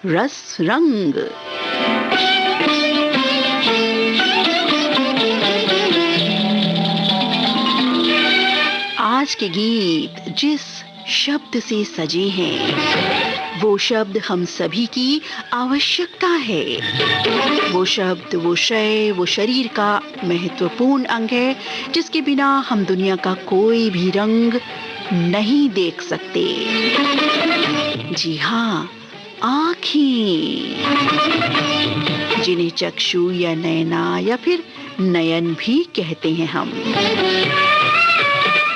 रस रंग। आज के गीत जिस शब्द से सजे हैं, वो शब्द हम सभी की आवश्यकता है। वो शब्द, वो शय, वो शरीर का महत्वपूर्ण अंग है, जिसके बिना हम दुनिया का कोई भी रंग नहीं देख सकते। जी हाँ, आँखें, जिन्हें चक्षु या नैना या फिर नयन भी कहते हैं हम।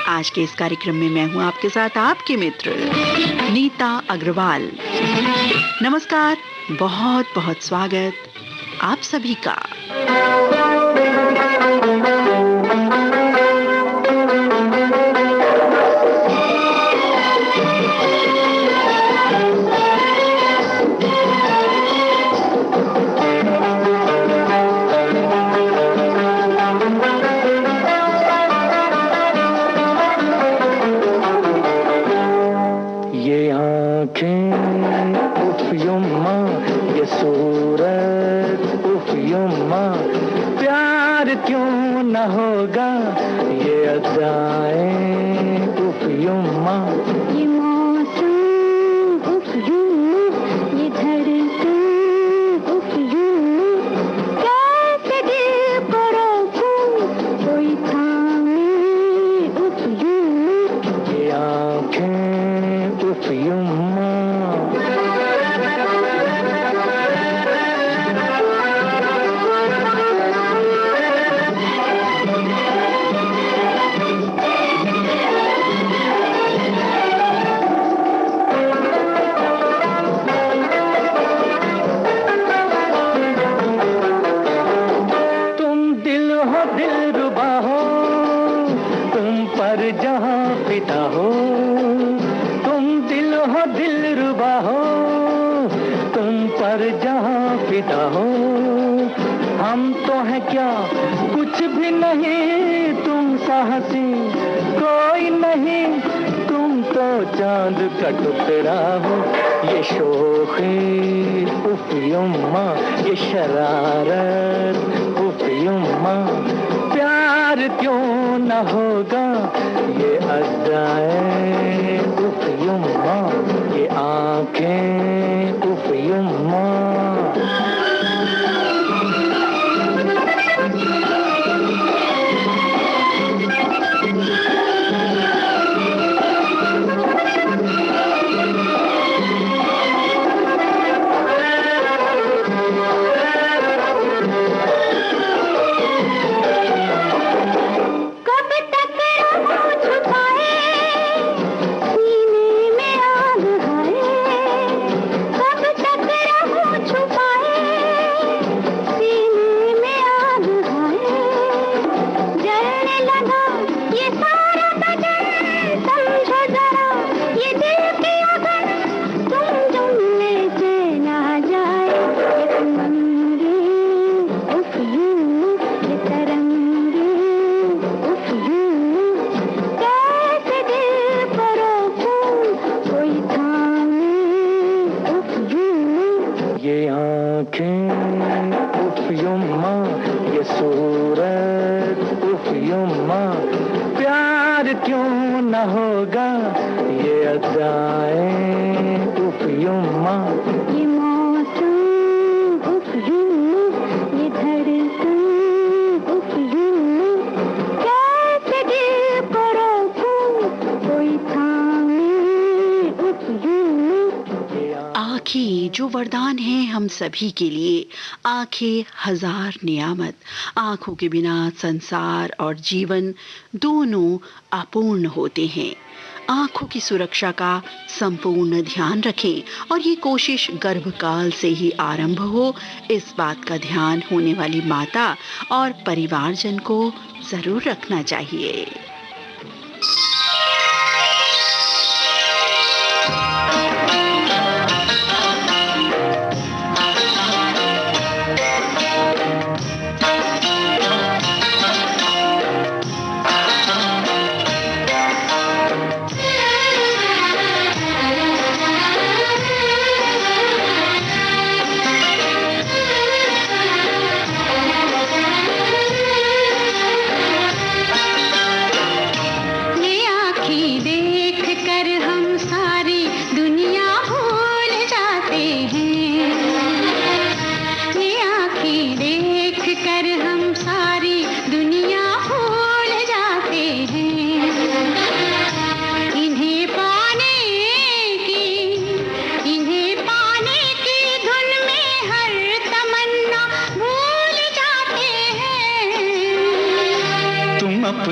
आज के इस कार्यक्रम में मैं हूं आपके साथ आपके मित्र नीता अग्रवाल। नमस्कार, बहुत बहुत स्वागत आप सभी का। जो वरदान है हम सभी के लिए। आंखें हजार नियामत, आंखों के बिना संसार और जीवन दोनों अपूर्ण होते हैं। आंखों की सुरक्षा का संपूर्ण ध्यान रखें और ये कोशिश गर्भकाल से ही आरंभ हो, इस बात का ध्यान होने वाली माता और परिवारजन को जरूर रखना चाहिए।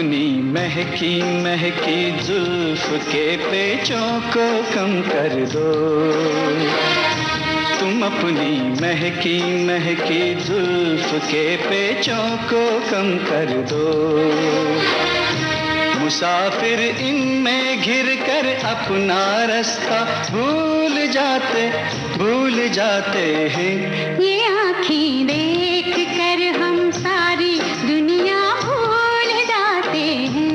अपनी महकी महकी जुल्फ के पेचों को कम कर दो, तुम अपनी महकी महकी जुल्फ के पेचों को कम कर दो। मुसाफिर इनमें घिर कर अपना रास्ता भूल जाते हैं। ये आँखें देख कर हम सारी दुनिया भूल जाते हैं।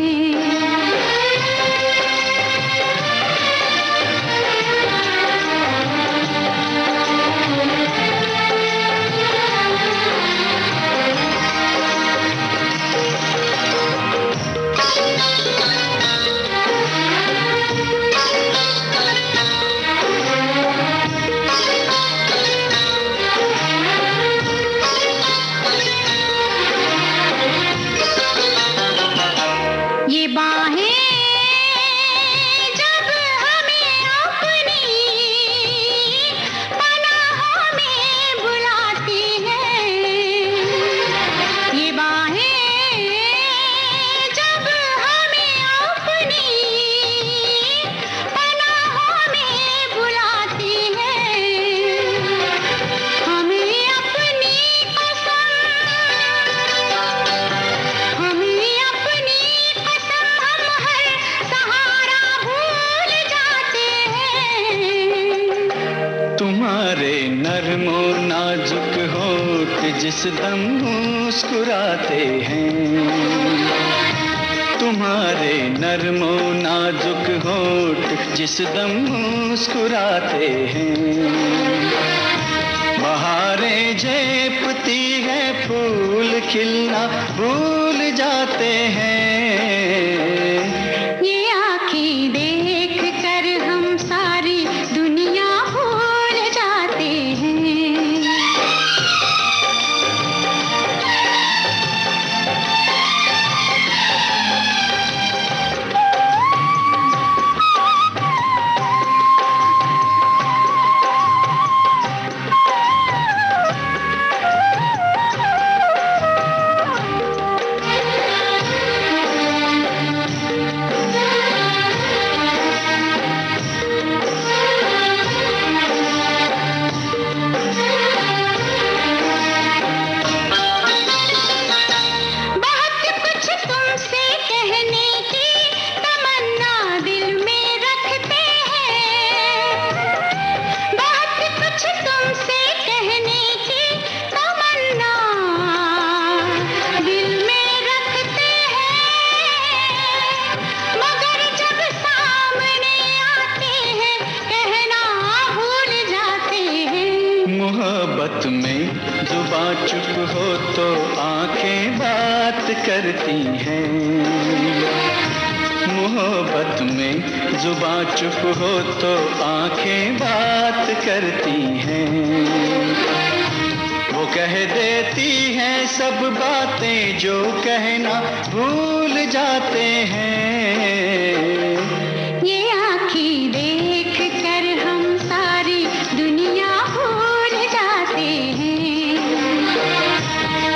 जिस दम मुस्कुराते हैं, तुम्हारे नर्मो नाजुक होठ जिस दम मुस्कुराते हैं। बहारें झेपती है फूल खिलना भूल जाते हैं। ये आँखें देख कर हम सारी दुनिया भूल जाते हैं। मोहब्बत में जुबां चुप हो तो आंखें बात करती हैं। मोहब्बत में जुबां चुप हो तो आंखें बात करती हैं। वो कह देती हैं सब बातें जो कहना भूल जाते हैं। ये आँखें देख कर हम सारी दुनिया भूल जाते हैं।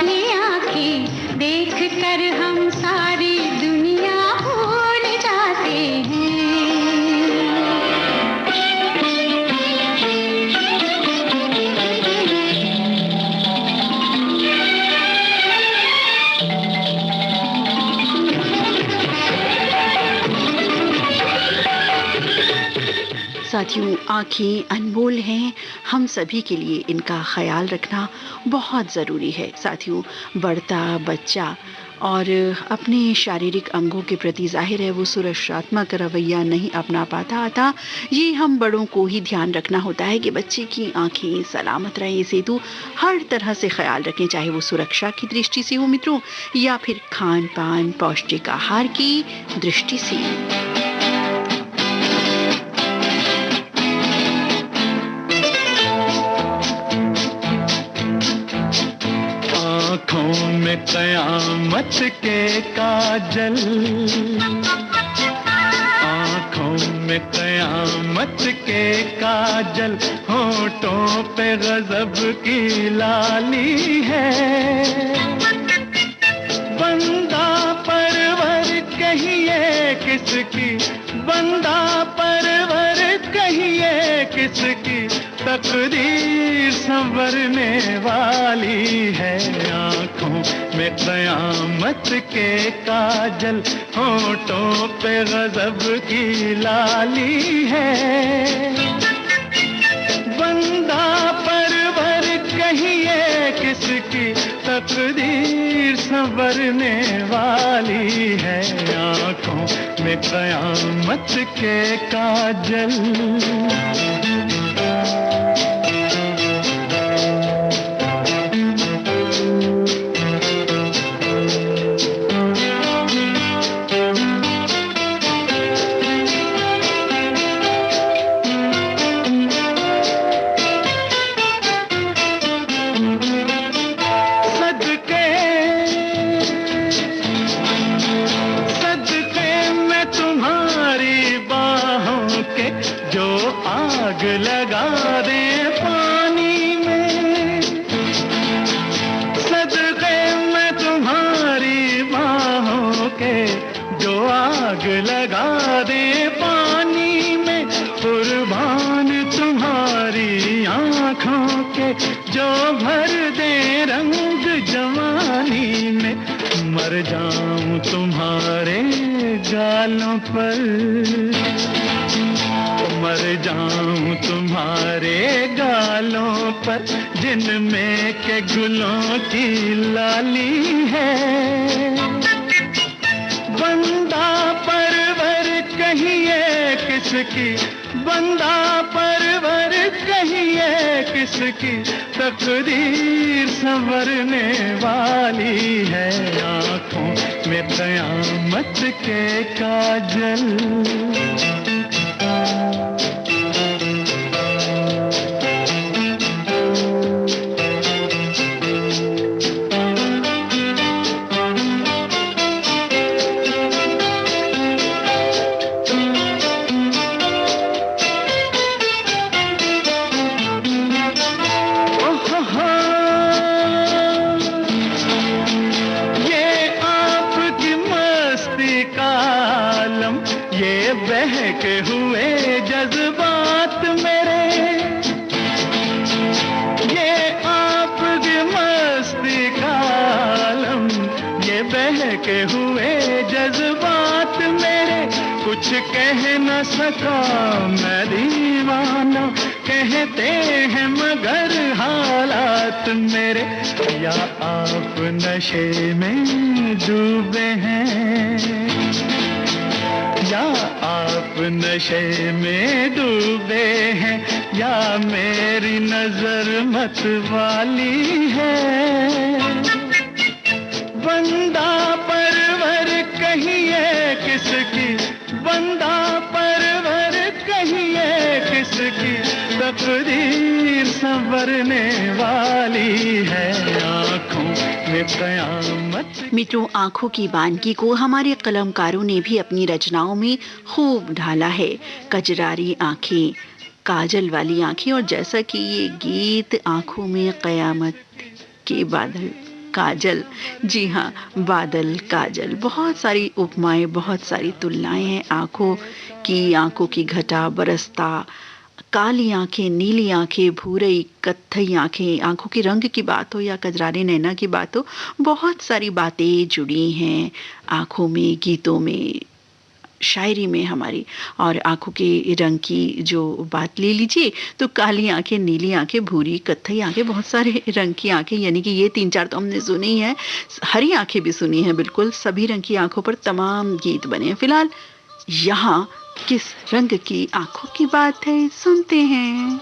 ये आँखें देख कर हम सारी दुनिया भूल जाते हैं। साथियों, आँखें अनमोल हैं, हम सभी के लिए इनका ख्याल रखना बहुत ज़रूरी है। साथियों, बढ़ता बच्चा और अपने शारीरिक अंगों के प्रति जाहिर है वो सुरक्षात्मक रवैया नहीं अपना पाता, अतः ये हम बड़ों को ही ध्यान रखना होता है कि बच्चे की आँखें सलामत रहें। इसे तो हर तरह से ख्याल रखें, चाहे वो सुरक्षा की दृष्टि से हो मित्रों, या फिर खान पान पौष्टिक आहार की दृष्टि से। आँखों में क़यामत के काजल, आँखों में क़यामत के काजल, होठों पे गज़ब की लाली है। बंदा परवर कहिए किसकी, बंदा परवर कहिए किसकी, तकदीर संवरने वाली है। आँखों में क़यामत के काजल, होठों पे गज़ब की लाली है। बंदा परवर कहिए किसकी, तकदीर संवरने वाली है। आँखों में क़यामत के काजल। आग लगा दे पानी में, सदक़े में तुम्हारी बाहों के, जो आग लगा दे पानी में। कुर्बान तुम्हारी आँखों के, जो भर दे रंग जवानी में। मर जाऊं तुम्हारे गालों पर, मर जाऊं तुम्हारे गालों पर, जिनमें के गुलों की लाली है। बंदा परवर कहिए किसकी, बंदा परवर कहिए किसकी, तकदीर संवरने वाली है। आँखों में क़यामत के काजल। ये बहके हुए जज्बात मेरे, ये आपकी मस्ती का आलम, ये बहके हुए जज्बात मेरे। कुछ कह न सका मैं दीवाना, कहते हैं मगर हालात मेरे। या आप नशे में डूबे हैं, या आप नशे में डूबे हैं, या मेरी नजर मत वाली है। बंदा परवर कहिए किसकी, बंदा परवर कहिए किसकी, तकदीर संवरने वाली है। आँखों में क़यामत। मित्रों, आँखों की वानगी को हमारे कलमकारों ने भी अपनी रचनाओं में खूब ढाला है। कजरारी आँखें, काजल वाली आँखें, और जैसा कि ये गीत आँखों में क़यामत के बादल काजल, जी हाँ, बादल काजल, बहुत सारी उपमाएं, बहुत सारी तुलनाएं हैं। आँखों की घटा बरसता, काली आंखें, नीली आंखें, भूरई कत्थई आंखें, आंखों के रंग की बात हो या कजरारे नैना की बात हो, बहुत सारी बातें जुड़ी हैं आंखों में, गीतों में, शायरी में हमारी। और आंखों के रंग की जो बात ले लीजिए तो काली आंखें, नीली आंखें, भूरी कत्थई आंखें, बहुत सारे रंग की आंखें, यानी कि ये 3-4 तो हमने सुनी है, हरी आंखें भी सुनी है। बिल्कुल सभी रंग की आंखों पर तमाम गीत बने हैं। फिलहाल यहाँ किस रंग की आंखों की बात है, सुनते हैं।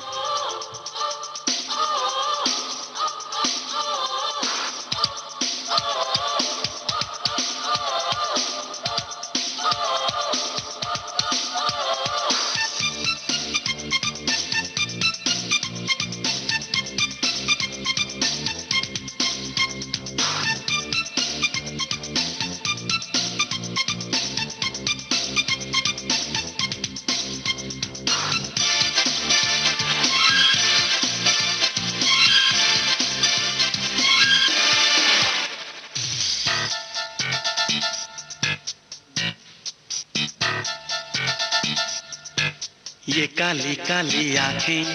ये काली काली आंखें,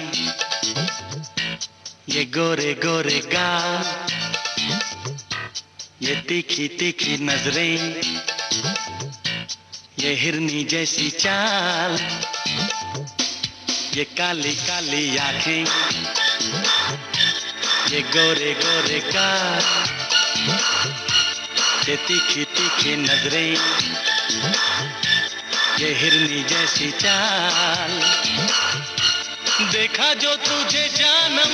ये गोरे गोरे गाल, ये तीखी तीखी नजरें, ये हिरनी जैसी चाल, ये काली काली आंखें, ये गोरे गोरे गाल, ये तीखी तीखी नजरें, ये हिरनी जैसी चाल। देखा जो तुझे जानम,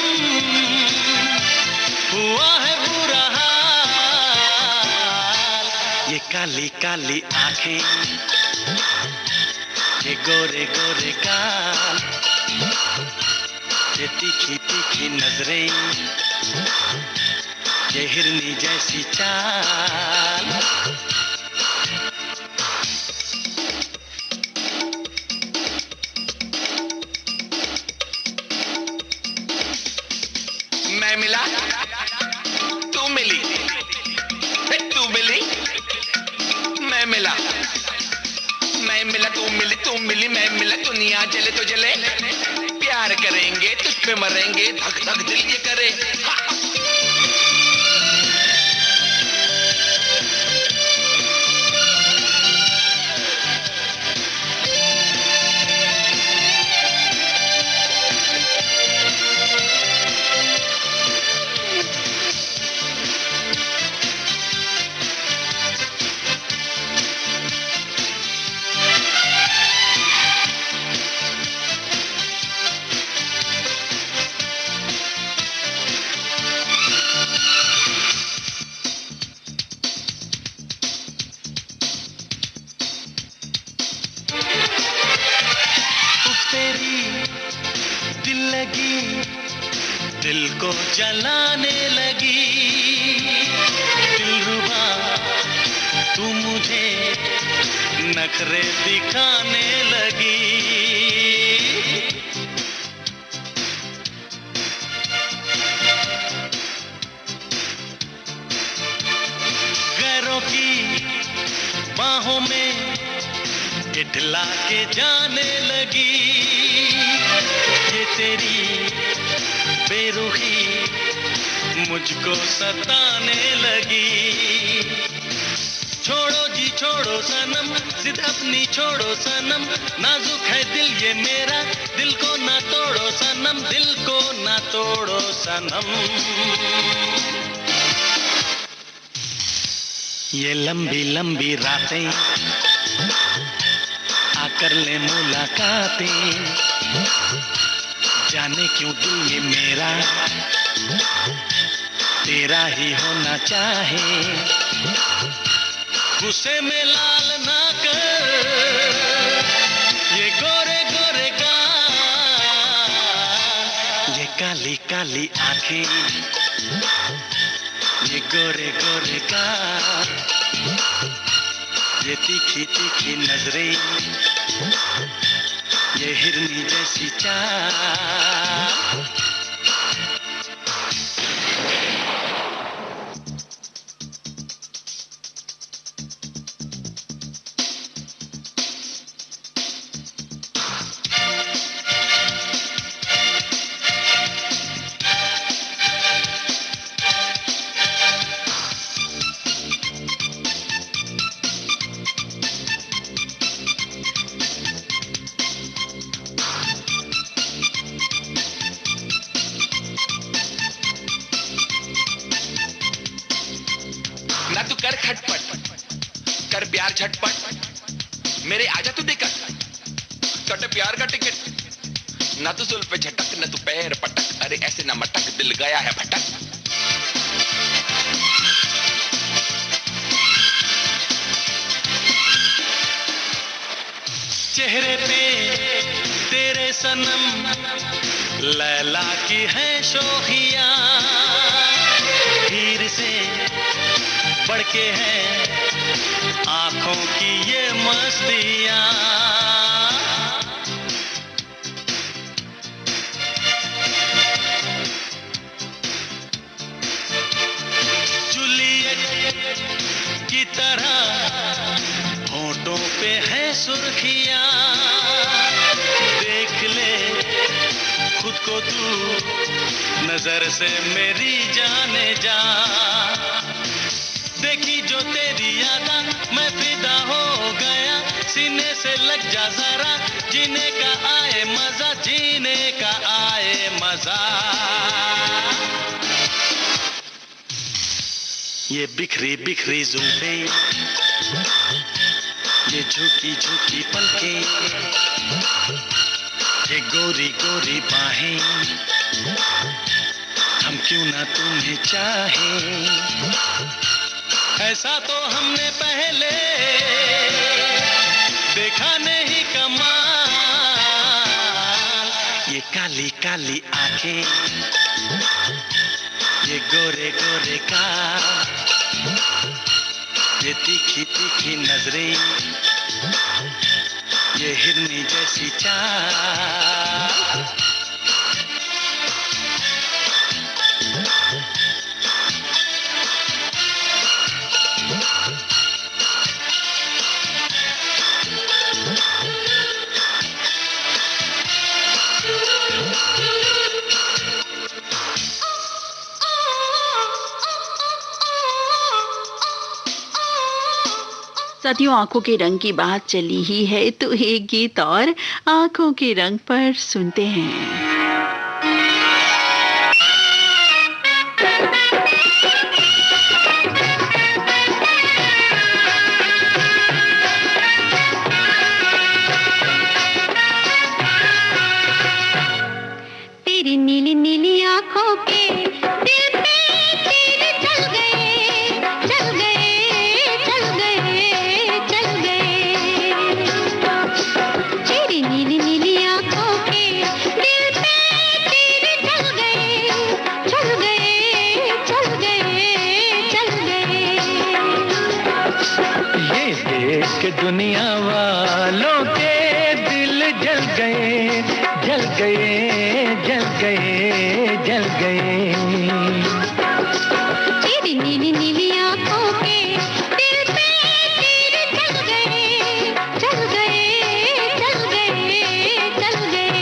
हुआ है बुरा हाल। ये काली काली आंखें, ये गोरे गोरे गाल, ये तीखी तीखी नजरें, ये हिरनी जैसी चाल। मैं मिला, तू मिली, तू मिली, मैं मिला, मैं मिला, तू मिली, तू मिली, मैं मिला। दुनिया जले तो जले, प्यार करेंगे, तुझ पे मरेंगे, धक धक दिल ये करे। दिल लगी, दिल को जलाने लगी, दिलरुबा तू मुझे नखरे दिखाने लगी। गैरों की बाहों में इठला के जाने लगी, ये तेरी बेरुखी मुझको सताने लगी। छोड़ो जी छोड़ो सनम, जिद अपनी छोड़ो सनम, नाजुक है दिल ये मेरा, दिल को ना तोड़ो सनम, दिल को ना तोड़ो सनम। ये लंबी लंबी रातें आकर ले मुलाकातें, जाने क्यों दिल ये मेरा तेरा ही होना चाहे। गुस्से में लाल ना कर ये गोरे गोरे गाल, ये काली काली आंखें, ये गोरे गोरे गाल, ये तीखी तीखी नजरें, ये हिरनी जैसी चाल। ना तू कर खटपट, कर प्यार झटपट, मेरे आजा तू देकर कट प्यार का टिकट। ना तू सुल पे झटक, ना तू पैर पटक, अरे ऐसे ना मटक, दिल गया है भटक। चेहरे पे तेरे सनम लैला की है शोखियां, हीर से बढ़ के है आंखों की ये मस्तियां। जूलियट की तरह होठों पे है सुर्खियां, देख जिसको तू नजर से मेरी जाने जा। देखी जो तेरी यादा मैं फिदा हो गया, सीने से लग जा जरा, जीने का आए मजा, जीने का आए मजा। ये बिखरी बिखरी जुल्फे, ये झुकी झुकी पलकें, ये गोरी गोरी बाहें, हम क्यों ना तुम्हें चाहें, ऐसा तो हमने पहले देखा नहीं कमाल। ये काली काली आंखें, ये गोरे गोरे गाल, ये तीखी तीखी नजरें, ये हिरनी जैसी चाल। साथियों, आंखों के रंग की बात चली ही है तो एक गीत और आंखों के रंग पर सुनते हैं। तेरी नीली नीली आंखों के दिल पे तीर चल गए, चल गए, चल गए, चल गए। तेरी नीली नीली आंखों के दिल पे तीर चल गए, चल गए, चल गए, चल गए। ये देख के दुनिया वालों के दिल जल गए, जल गए, जल गए, जल गए। तेरी नीली नीली आंखों के दिल पे तीर चल गए, चल गए, चल गए, चल गए।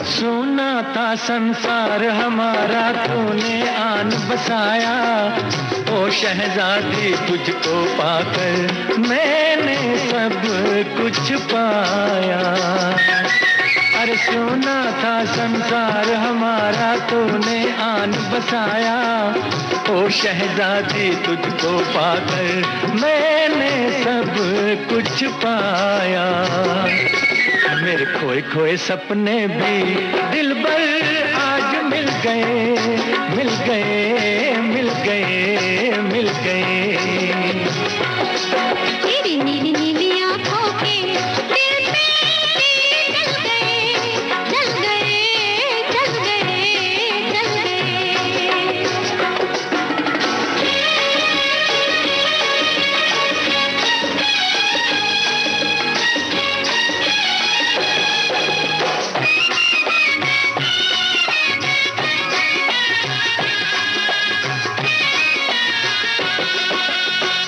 सोना था संसार हमारा, तूने आन बसाया, ओ शहजादी तुझको पाकर मैंने सब कुछ पाया। अरे सोना था संसार हमारा, तूने आन बसाया, ओ शहजादी तुझको पाकर मैंने सब कुछ पाया। मेरे खोए खोए सपने भी दिलबर आज मिल गए, मिल गए, मिल गए, मिल गए। तेरी नीली नीली आंखों के दिल पे तीर चल गए, चल गए, चल गए, चल गए।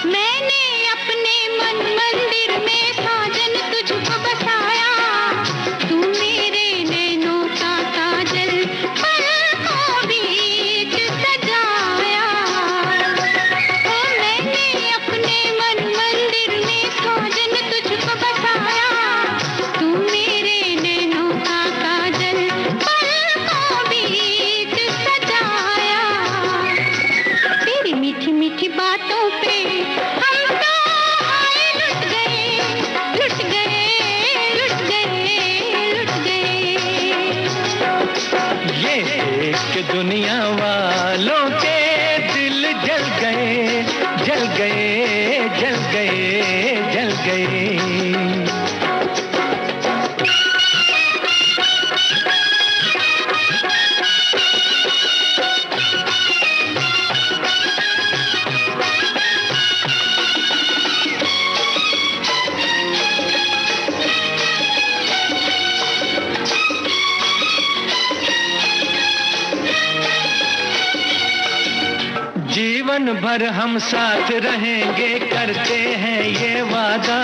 मैंने अपने मन मंदिर में साजन तुझको बसाया, तू मेरे नैनों का काजल पलकों बीच सजाया। ओ मैंने अपने मन मंदिर में साजन तुझको बसाया, तू मेरे नैनों का काजल पलकों बीच सजाया। तेरी मीठी मीठी बातों पे हम तो हाय लुट गए, लुट गए, लुट गए, लुट गए। ये देख के दुनिया वालों के दिल जल गए, जल गए, जल गए, जल गए। जीवन भर हम साथ रहेंगे, करते हैं ये वादा,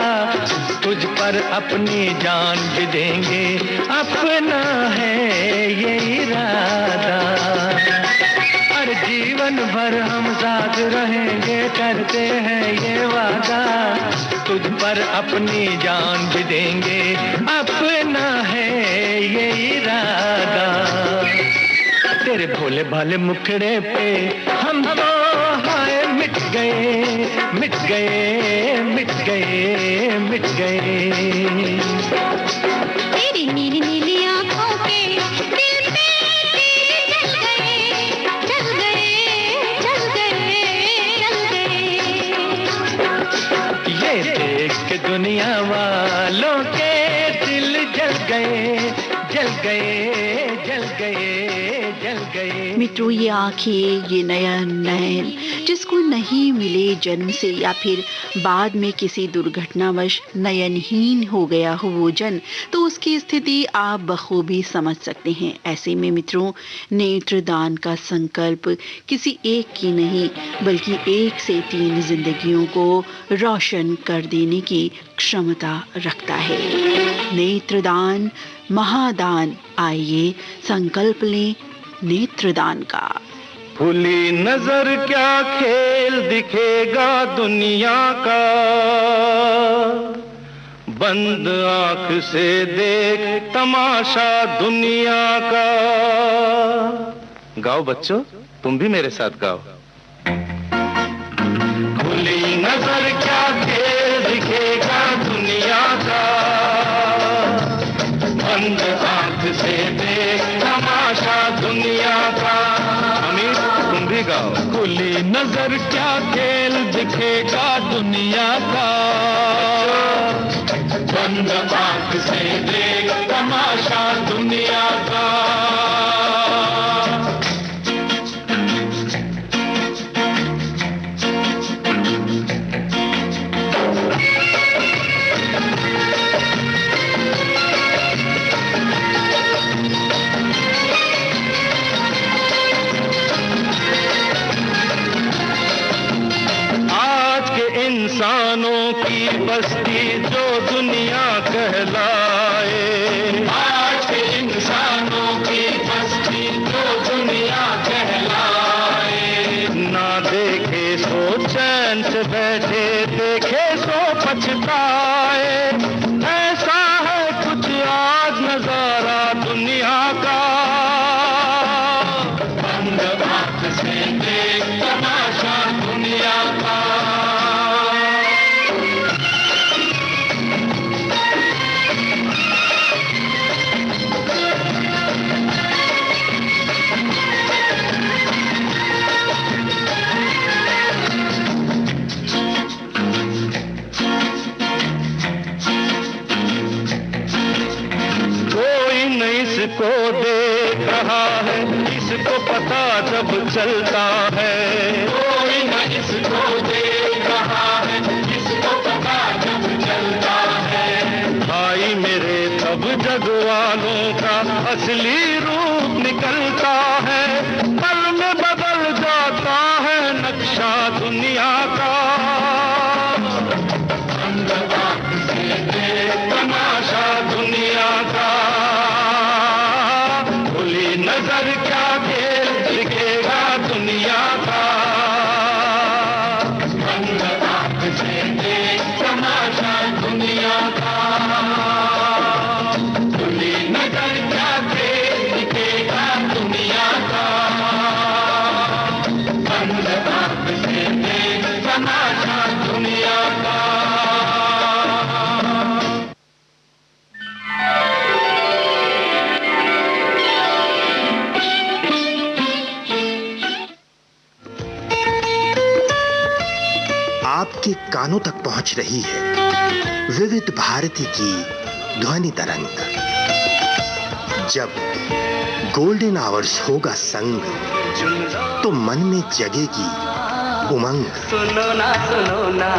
तुझ पर अपनी जान भी देंगे, अपना है ये इरादा। हर जीवन भर हम साथ रहेंगे, करते हैं ये वादा, तुझ पर अपनी जान भी देंगे, अपना है ये इरादा। तेरे भोले भाले मुखड़े पे हम तो हाय मिट गए, मिट गए, मिट गए, मिट गए। तेरी नीली नीली आंखों के दिल पे तीर जल गए, जल गए, जल गए, जल गए। ये देख के दुनिया वालों के दिल जल गए, जल गए, जल गए, जल गए। मित्रों, ये आंखें, ये नयन जिसको नहीं मिले जन्म से या फिर बाद में किसी दुर्घटनावश नयनहीन हो गया हो वो जन, तो उसकी स्थिति आप बखूबी समझ सकते हैं। ऐसे में मित्रों, नेत्रदान का संकल्प किसी एक की नहीं बल्कि 1 से 3 जिंदगियों को रोशन कर देने की क्षमता रखता है। नेत्रदान महादान, आइए संकल्प लें नेत्रदान का। खुली नजर क्या खेल दिखेगा दुनिया का, बंद आंख से देख तमाशा दुनिया का। गाओ बच्चों, तुम भी मेरे साथ गाओ। खुली नजर क्या खेल दिखेगा दुनिया का, बंद आंख से देख तमाशा दुनिया का। अमीर, तुम भी गाओ। खुली नजर क्या खेल दिखेगा दुनिया का, बंद आंख से देख तमाशा दुनिया का। इंसानों की बस्ती जो दुनिया कहलाए, आज के इंसानों की बस्ती जो दुनिया कहलाए। ना देखे सो चैन से बैठे, देखे सो पछताए, ऐसा है कुछ आज नजारा दुनिया का। बंद आंख से देख तमाशा दुनिया का। को देख रहा है, इसको पता जब चलता है। कोई न इसको देख रहा है, इसको पता जब चलता है। भाई मेरे तब जग वालों का असली रूप निकलता है, पल में बदल जाता है नक्शा दुनिया का। तमाशा दुनिया का। नजर क्या खेल दिखेगा दुनिया का, बंद आंख से देख तमाशा दुनिया का। खुली नजर क्या खेल दिखेगा दुनिया का, बंद आंख से देख तमाशा दुनिया का। आपके कानों तक पहुंच रही है विविध भारती की ध्वनि तरंग। जब गोल्डन आवर्स होगा संग, तो मन में जगेगी उमंग। सुनो ना सुन लो ना।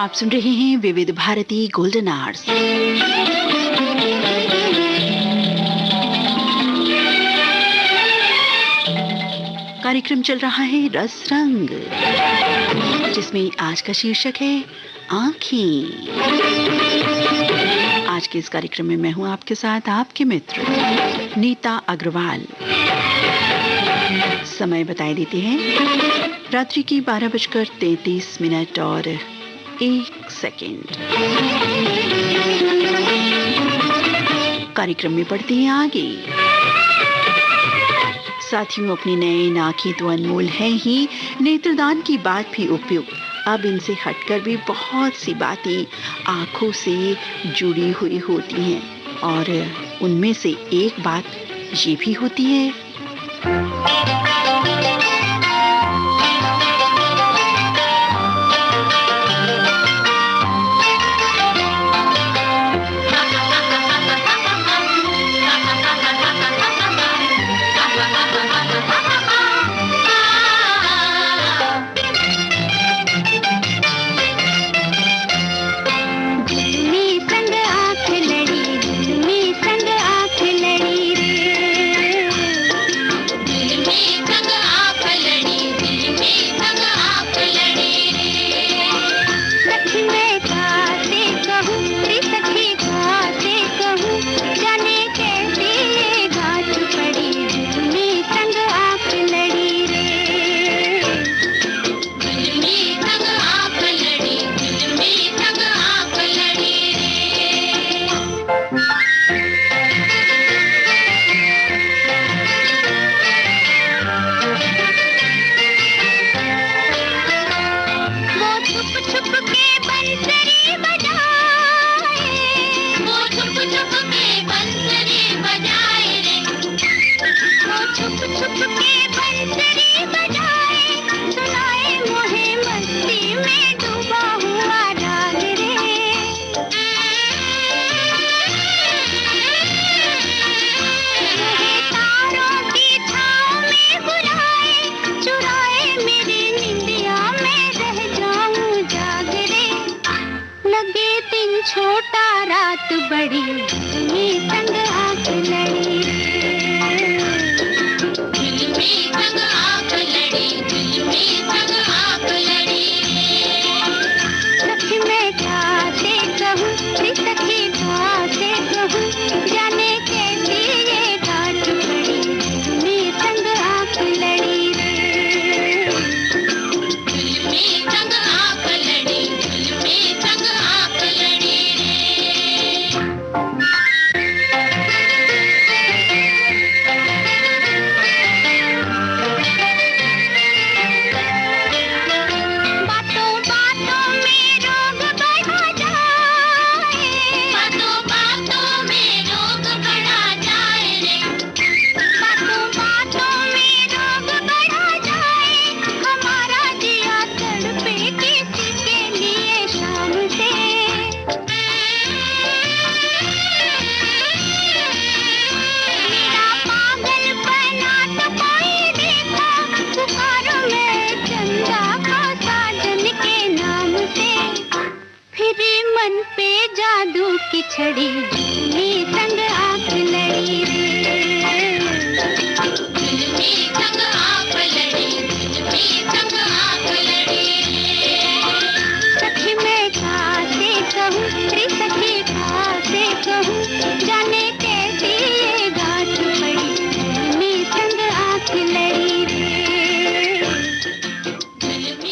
आप सुन रहे हैं विविध भारती गोल्डन आवर्स। कार्यक्रम चल रहा है रस रंग, जिसमें आज का शीर्षक है आँखें। आज के इस कार्यक्रम में मैं हूं आपके साथ आपके मित्र नीता अग्रवाल। समय बताए देते हैं रात्रि की 12:33 और 1 सेकंड। कार्यक्रम में बढ़ते हैं आगे। साथियों, अपनी नयन आँखें तो अनमोल है ही, नेत्रदान की बात भी उपयुक्त। अब इनसे हटकर भी बहुत सी बातें आँखों से जुड़ी हुई होती हैं और उनमें से एक बात ये भी होती है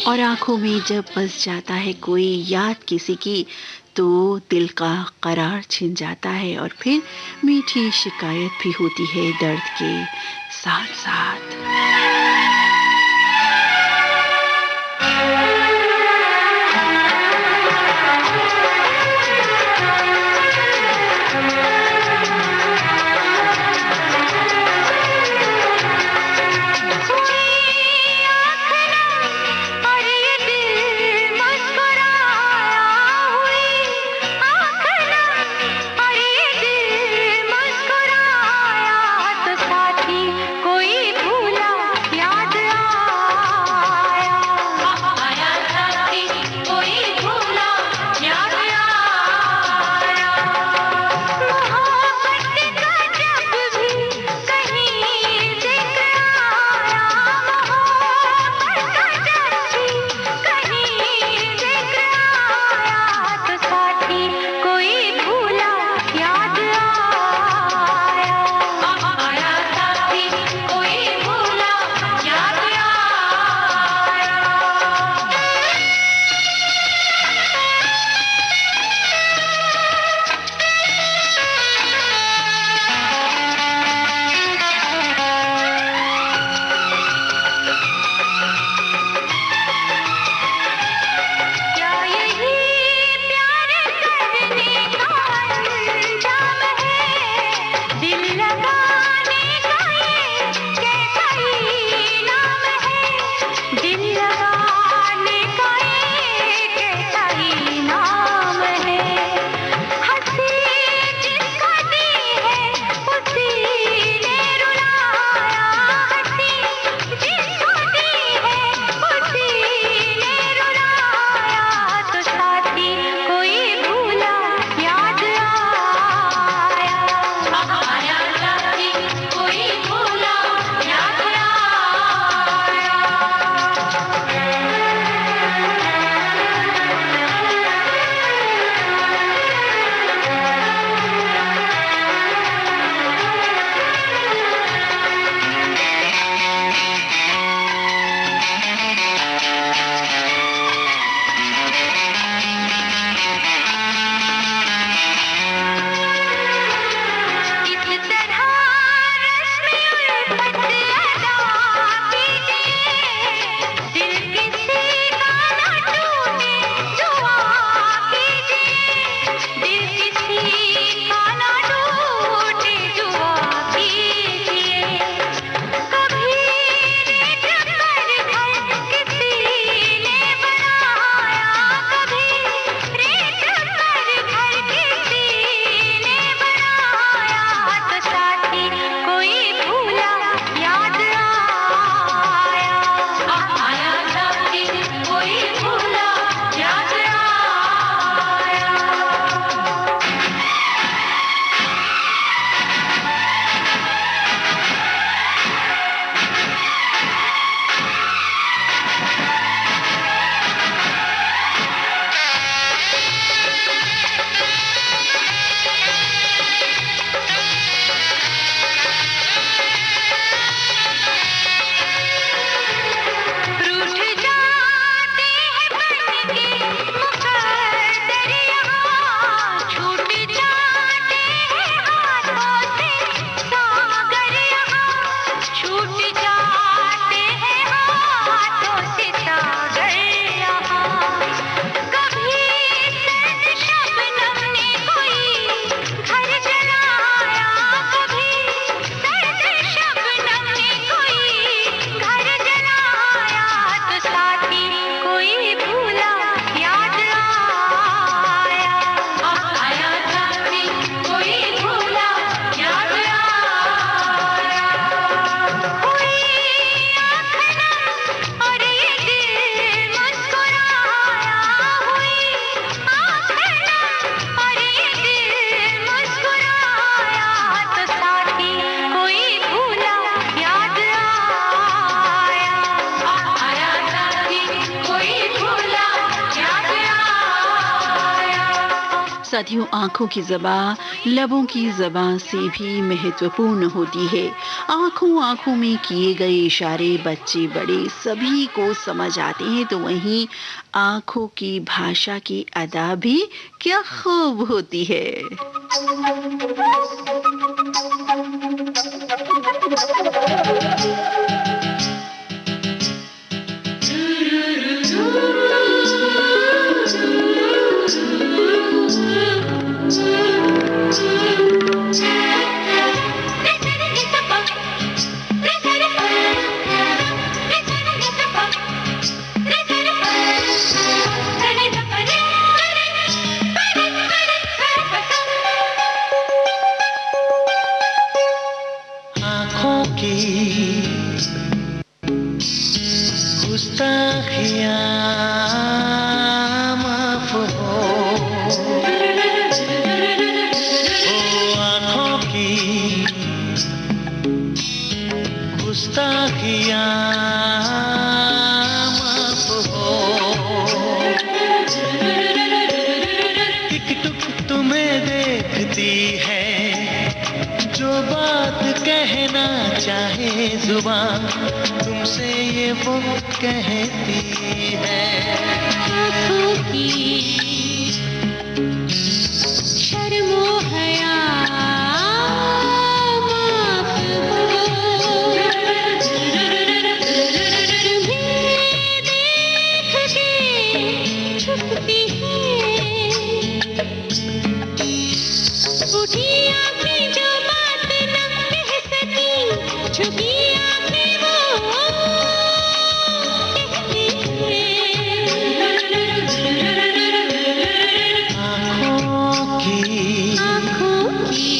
और आंखों में जब बस जाता है कोई याद किसी की, तो दिल का करार छिन जाता है और फिर मीठी शिकायत भी होती है दर्द के साथ साथ। कोई भूला साथियों, आंखों की ज़बां लबों की ज़बां से भी महत्वपूर्ण होती है। आंखों आंखों में किए गए इशारे बच्चे बड़े सभी को समझ आते हैं, तो वहीं आंखों की भाषा की अदा भी क्या खूब होती है। आँखों की गुस्ताखियाँ माफ हो, ओ आँखों की गुस्ताखियाँ माफ हो। टिक टुक तुम्हें देखती है, जो बात कहना चाहे जुबान, तुमसे ये वो कहती है। आँखों की शर्मो हया माफ हो, तुम्हें देख के छुपती है, उठी आँखें जो बात न कह सकी, छुपी आँखें वो कहती है। आँखों की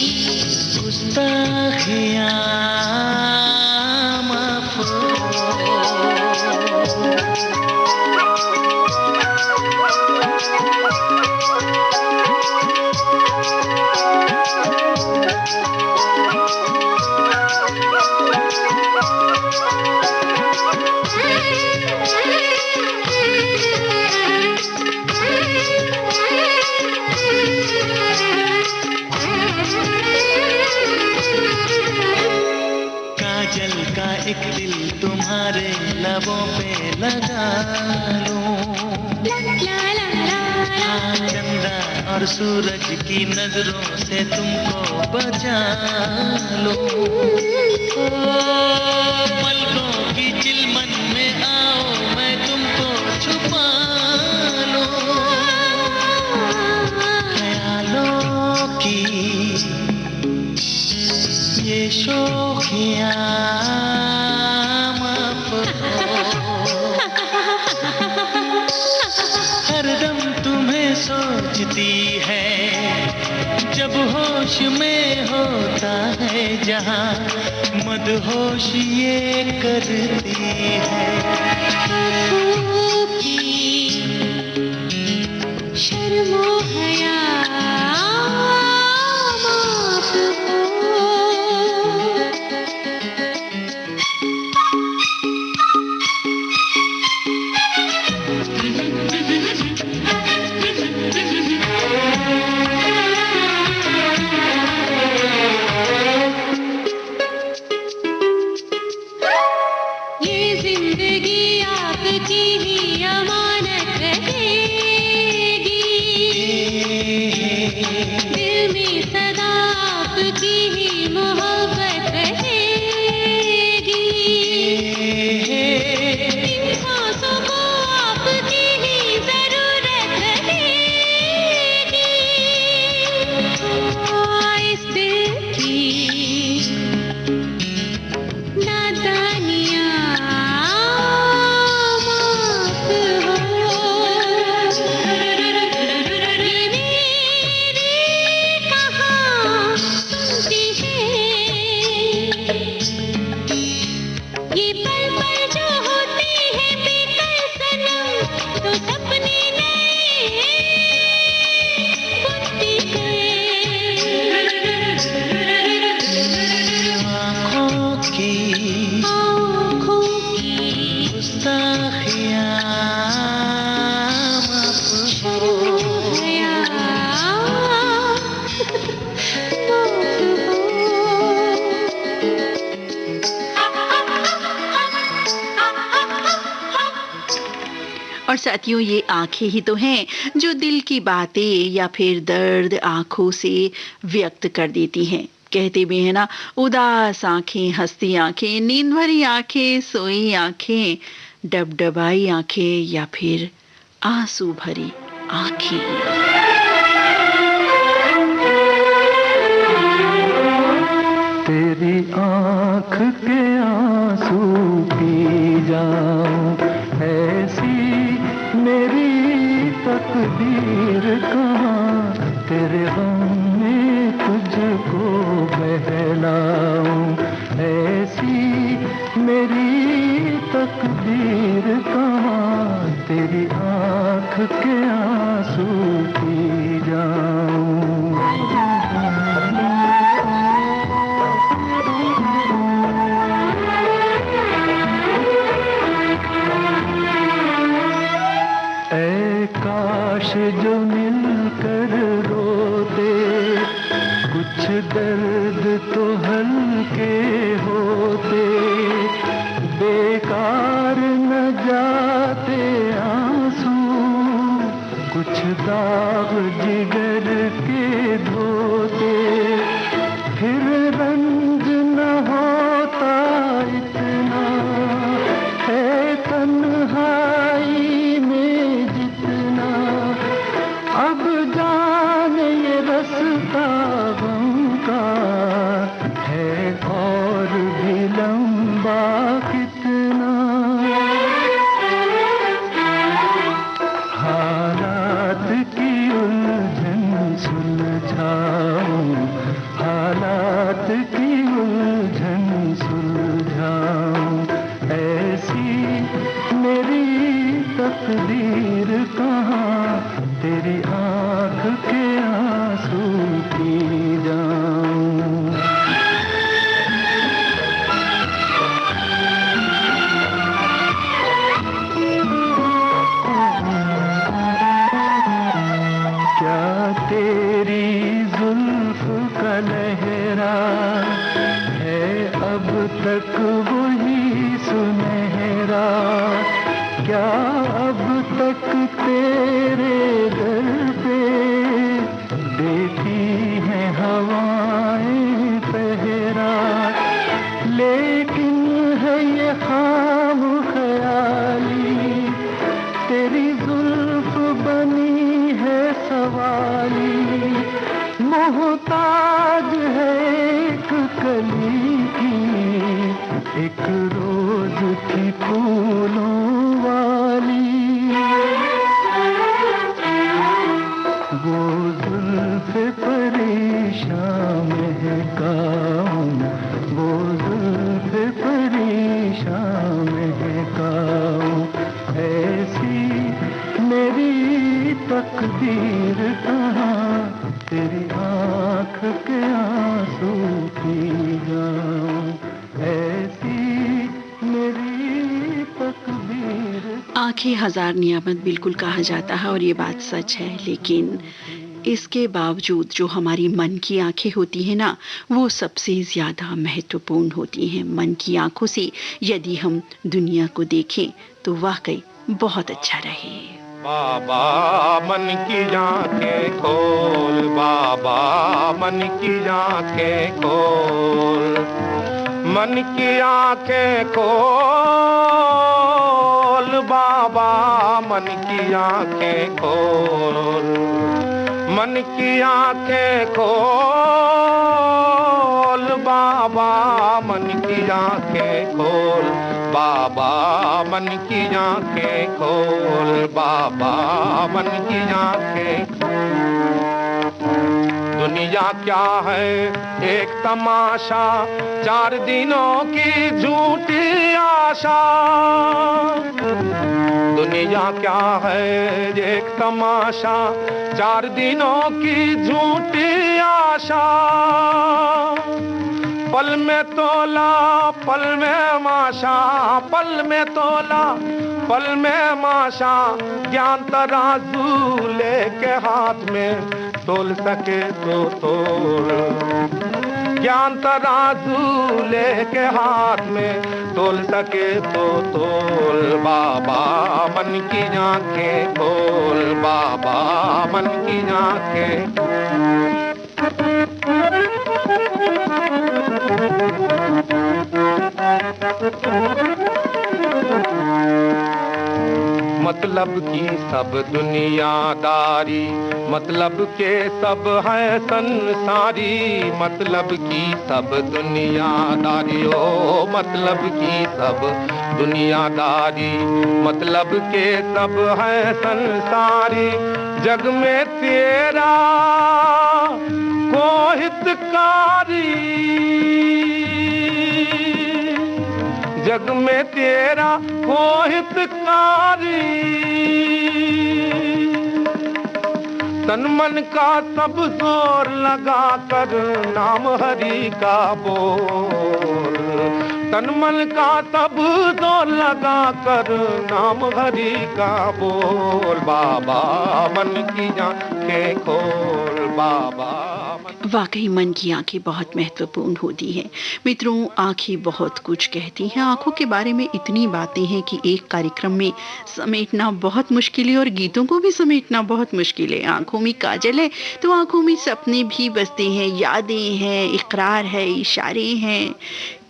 गुस्ताखियाँ माफ हो। काजल का एक दिल तुम्हारे लबों पे लगा लूं, हाँ, चंदा और सूरज की नजरों से तुमको बचा लूं। ओ, पलकों की चिलमन में आओ, मैं तुमको छुपा लूं। ख्यालों की ये शोखियाँ माफ हो, हरदम तुम्हें सोचती है, जब होश में होता है जहाँ, मदहोश ये करती है। आँखों की शर्मो हया माफ हो। ये जिंदगी आपकी ही अमानत रहेगी, दिल में सदा आपकी ही मोहब्बत रहेगी, इन सांसों को आपकी ही जरूरत रहेगी। इस दिल की नादानियाँ माफ हो, ये मेरी कहाँ सुनती और साथियों, ये आंखें ही तो हैं जो दिल की बातें या फिर दर्द आंखों से व्यक्त कर देती हैं। कहते भी है ना, उदास आंखें, हंसती आंखें, नींद भरी आंखें, सोई आंखें, डबडबाई आंखें या फिर आंसू भरी आंखें। तेरी आँख के आंसू पी जाऊं, ऐसी मेरी तकदीर कहाँ, तेरे गम में तुझको बहलाऊं, ऐसी मेरी तकदीर कहाँ, तेरी आँख के आंसू पी जाऊं। काश जो मिलकर रोते, कुछ दर्द तो हल्के होते, बेकार न जाते आंसू, कुछ दाग जिगर के धोते, फिर रंज न होता इतना, है तन्हाई में जितना, अब जाने ये रास्ता गम का है और भी लंबा कितना। हालात की उलझन सुलझाऊं, हालात की उलझन सुलझाऊं, ऐसी मेरी तकदीर कहाँ, तेरी आँख के आंसू पी जाऊं। क्या तेरी जुल्फ का लहरा है अब तक वही सुनहरा, क्या अब तक तेरे दर पे देती हैं हवाएं पहरा, लेकिन है ये ख्वाब ख्याली, तेरी जुल्फ बनी है सवाली, मोहताज है एक कली की, एक रोज की फूलों वाली, वो जुल्फ़े परेशान महकाऊं, वो जुल्फ़े परेशान महकाऊं, ऐसी मेरी तकदीर कहाँ, तेरी आँख के आंसू पी जाऊं, ऐसी मेरी तकदीर। आंखें हजार नियामत बिल्कुल कहा जाता है और ये बात सच है, लेकिन इसके बावजूद जो हमारी मन की आंखें होती हैं ना, वो सबसे ज़्यादा महत्वपूर्ण होती हैं। मन की आंखों से यदि हम दुनिया को देखें तो वाकई बहुत अच्छा रहे। बाबा मन की आंखें खोल, बाबा मन की आंखें खोल, मन की आंखें खोल, बाबा मन की आंखें खोल, मन की आंखें खोल, बाबा मन की आंखें खोल, बाबा मन की आंखें खोल, बाबा मन की आंखें खोल। दुनिया क्या है एक तमाशा, 4 दिनों की झूठी आशा, दुनिया क्या है एक तमाशा, 4 दिनों की झूठी आशा, पल में तोला पल में माशा, पल में तोला पल में माशा, ज्ञान तराजू लेके हाथ में तोल सके तो तोल, ज्ञान तराजू लेके हाथ में, तोल सके तो तोल बाबा मन की आंखें खोल, बाबा मन की आंखें। मतलब की सब दुनियादारी, मतलब के सब है संसारी, मतलब की सब दुनियादारी, ओ मतलब की सब दुनियादारी, मतलब के सब है संसारी। जग में तेरा को हितकारी, जग में तेरा को हितकारी, तन मन का सब जोर लगा कर नाम हरि का बोल, तन मन का सब जोर लगा कर नाम हरि का बोल, बाबा मन की आंखें खोल, बाबा। वाकई मन की आंखें बहुत महत्वपूर्ण होती हैं मित्रों। आंखें बहुत कुछ कहती हैं। आंखों के बारे में इतनी बातें हैं कि एक कार्यक्रम में समेटना बहुत मुश्किल है और गीतों को भी समेटना बहुत मुश्किल है। आंखों में काजल है तो आंखों में सपने भी बसते हैं, यादें हैं, इकरार है, इशारे हैं।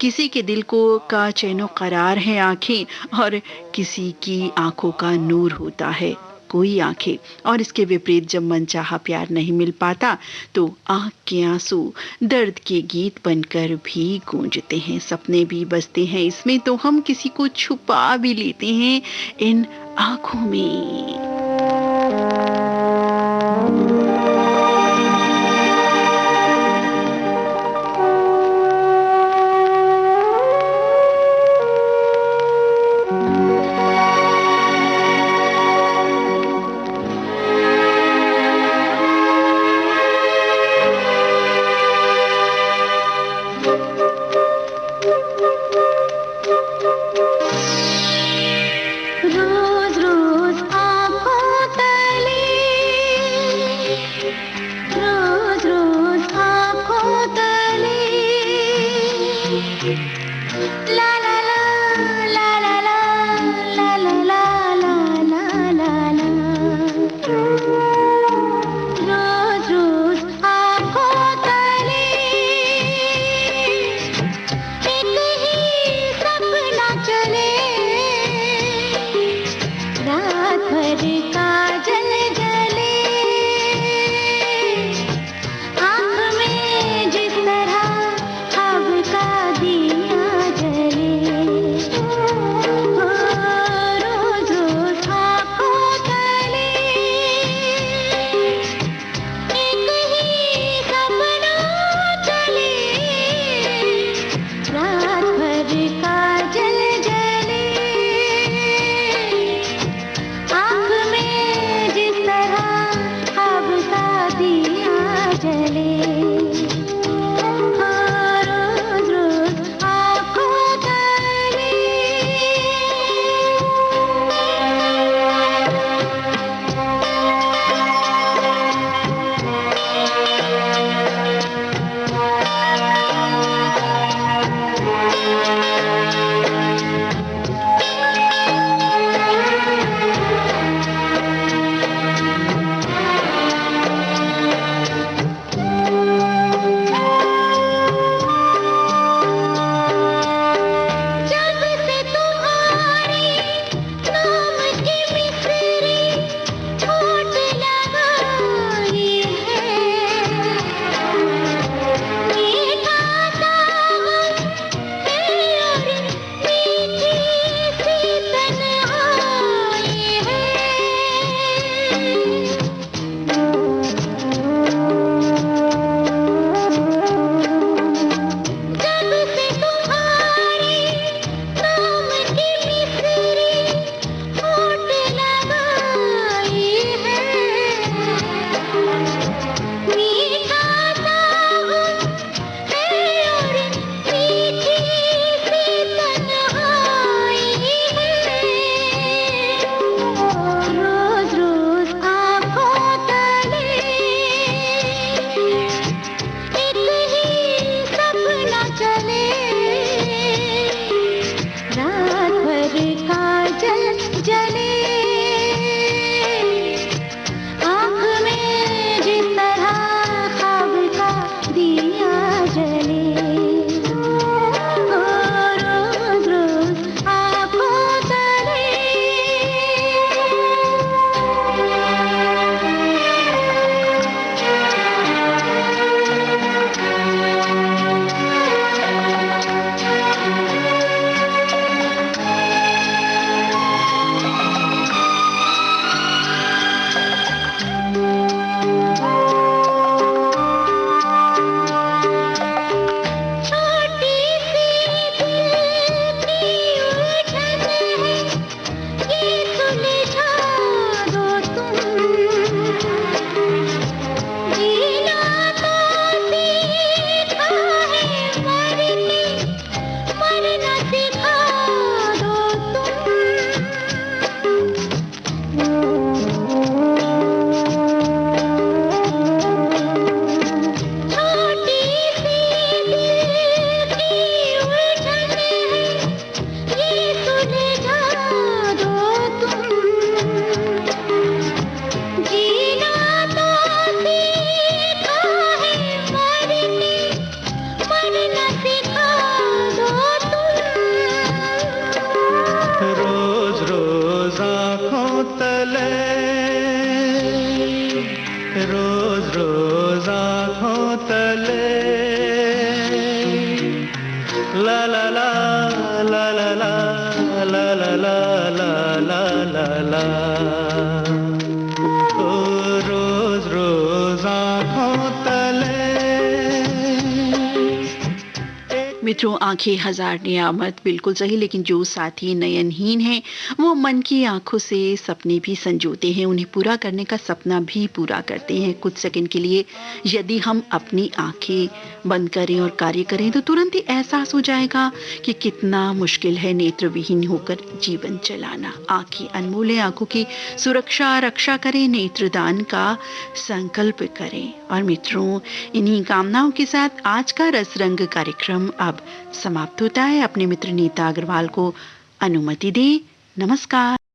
किसी के दिल को का चैनो करार है आंखें और किसी की आंखों का नूर होता है कोई आंखें। और इसके विपरीत जब मनचाहा प्यार नहीं मिल पाता तो आंख के आंसू दर्द के गीत बनकर भी गूंजते हैं, सपने भी बसते हैं इसमें, तो हम किसी को छुपा भी लेते हैं इन आंखों में। रोज रोज आँखों तले, रोज रोज आँखों तले, ला ला ला ला ला ला ला ला ला ला ला, रोज रोज आँखों तले एक ही सपना चले, रात भर काजल जले, आँख में जिस तरह अब का दिया ला ला ला ला ला ला ला ला ला ला ला ला ओ रोज रोज आँखों तले। मित्रों, आंखें हजार नियामत, बिल्कुल सही, लेकिन जो साथी नयनहीन हैं वो मन की आंखों से सपने भी संजोते हैं, उन्हें पूरा करने का सपना भी पूरा करते हैं। कुछ सेकंड के लिए यदि हम अपनी आंखें बंद करें और कार्य करें तो तुरंत ही एहसास हो जाएगा कि कितना मुश्किल है नेत्रविहीन होकर जीवन चलाना। आंखें अनमोल है, आंखों की सुरक्षा रक्षा करें, नेत्रदान का संकल्प करें। और मित्रों, इन्हीं कामनाओं के साथ आज का रसरंग कार्यक्रम अब समाप्त होता है। अपने मित्र नीता अग्रवाल को अनुमति दें। नमस्कार।